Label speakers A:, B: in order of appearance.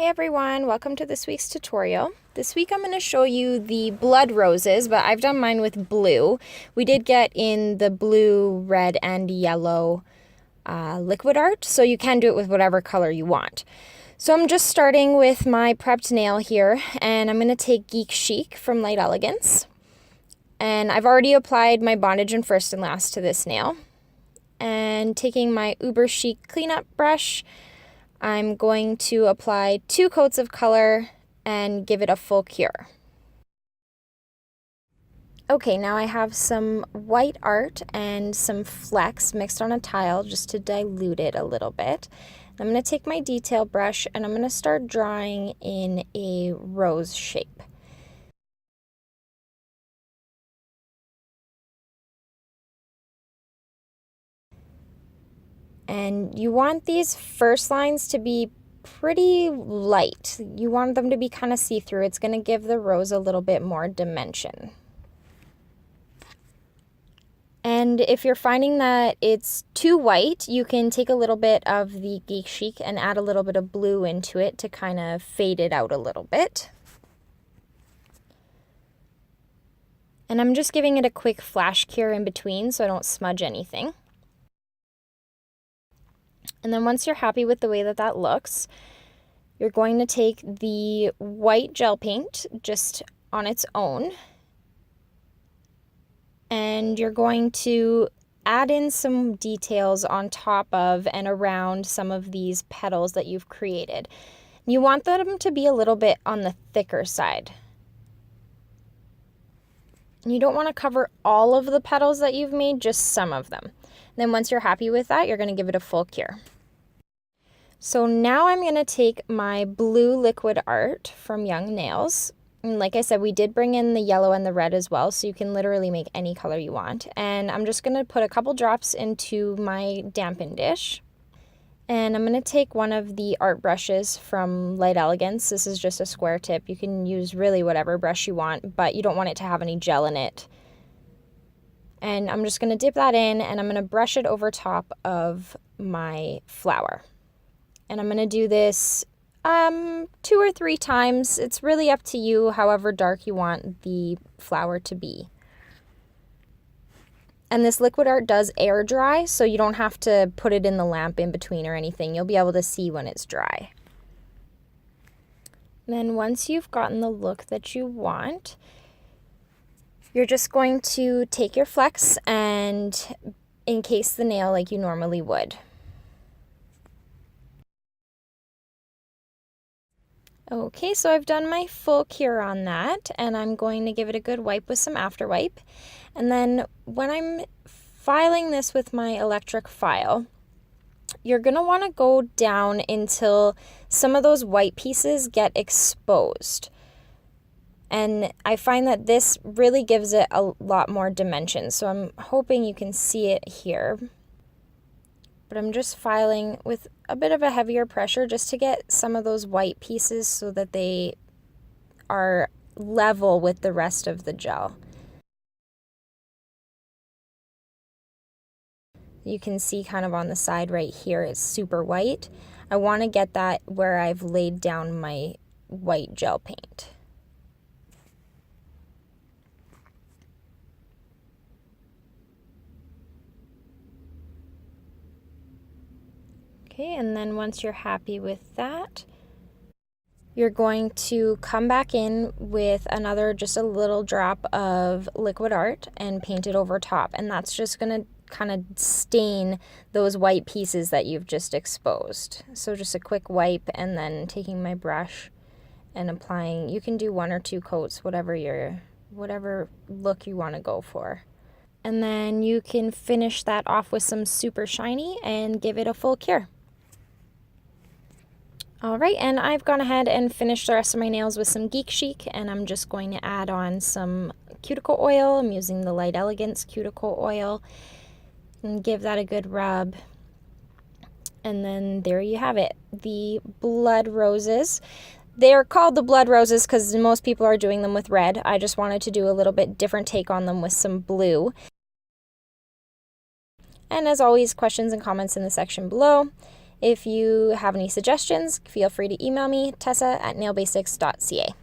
A: Hey everyone, welcome to this week's tutorial. This week I'm going to show you the blood roses, but I've done mine with blue. We did get in the blue, red, and yellow liquid art, so you can do it with whatever color you want. So I'm just starting with my prepped nail here, and I'm going to take Geek Chic from Light Elegance. And I've already applied my bondage and first and last to this nail. And taking my Uber Chic cleanup brush, I'm going to apply 2 coats of color and give it a full cure. Okay, now I have some white art and some flecks mixed on a tile just to dilute it a little bit. I'm going to take my detail brush and I'm going to start drawing in a rose shape. And you want these first lines to be pretty light. You want them to be kind of see-through. It's going to give the rose a little bit more dimension. And if you're finding that it's too white, you can take a little bit of the Geek Chic and add a little bit of blue into it to kind of fade it out a little bit. And I'm just giving it a quick flash cure in between so I don't smudge anything. And then once you're happy with the way that that looks, you're going to take the white gel paint just on its own. And you're going to add in some details on top of and around some of these petals that you've created. You want them to be a little bit on the thicker side. And you don't want to cover all of the petals that you've made, just some of them. Then once you're happy with that, you're going to give it a full cure. So now I'm going to take my blue liquid art from Young Nails. And like I said, we did bring in the yellow and the red as well, so you can literally make any color you want. And I'm just going to put a couple drops into my dampen dish. And I'm going to take one of the art brushes from Light Elegance. This is just a square tip. You can use really whatever brush you want, but you don't want it to have any gel in it. And I'm just going to dip that in and I'm going to brush it over top of my flower. And I'm going to do this 2 or 3 times. It's really up to you, however dark you want the flower to be. And this liquid art does air dry, so you don't have to put it in the lamp in between or anything. You'll be able to see when it's dry. And then once you've gotten the look that you want, you're just going to take your flecks and encase the nail like you normally would. Okay, so I've done my full cure on that, and I'm going to give it a good wipe with some after wipe. And then when I'm filing this with my electric file, you're going to want to go down until some of those white pieces get exposed. And I find that this really gives it a lot more dimension. So I'm hoping you can see it here. But I'm just filing with a bit of a heavier pressure just to get some of those white pieces so that they are level with the rest of the gel. You can see kind of on the side right here, it's super white. I want to get that where I've laid down my white gel paint. Okay, and then once you're happy with that, you're going to come back in with just a little drop of liquid art and paint it over top. And that's just going to kind of stain those white pieces that you've just exposed. So just a quick wipe and then taking my brush and applying. You can do 1 or 2 coats, whatever look you want to go for. And then you can finish that off with some super shiny and give it a full cure. All right, and I've gone ahead and finished the rest of my nails with some Geek Chic, and I'm just going to add on some cuticle oil. I'm using the Light Elegance cuticle oil and give that a good rub. And then there you have it, the blood roses. They're called the blood roses because most people are doing them with red. I just wanted to do a little bit different take on them with some blue. And as always, questions and comments in the section below. If you have any suggestions, feel free to email me, tessa@nailbasics.ca.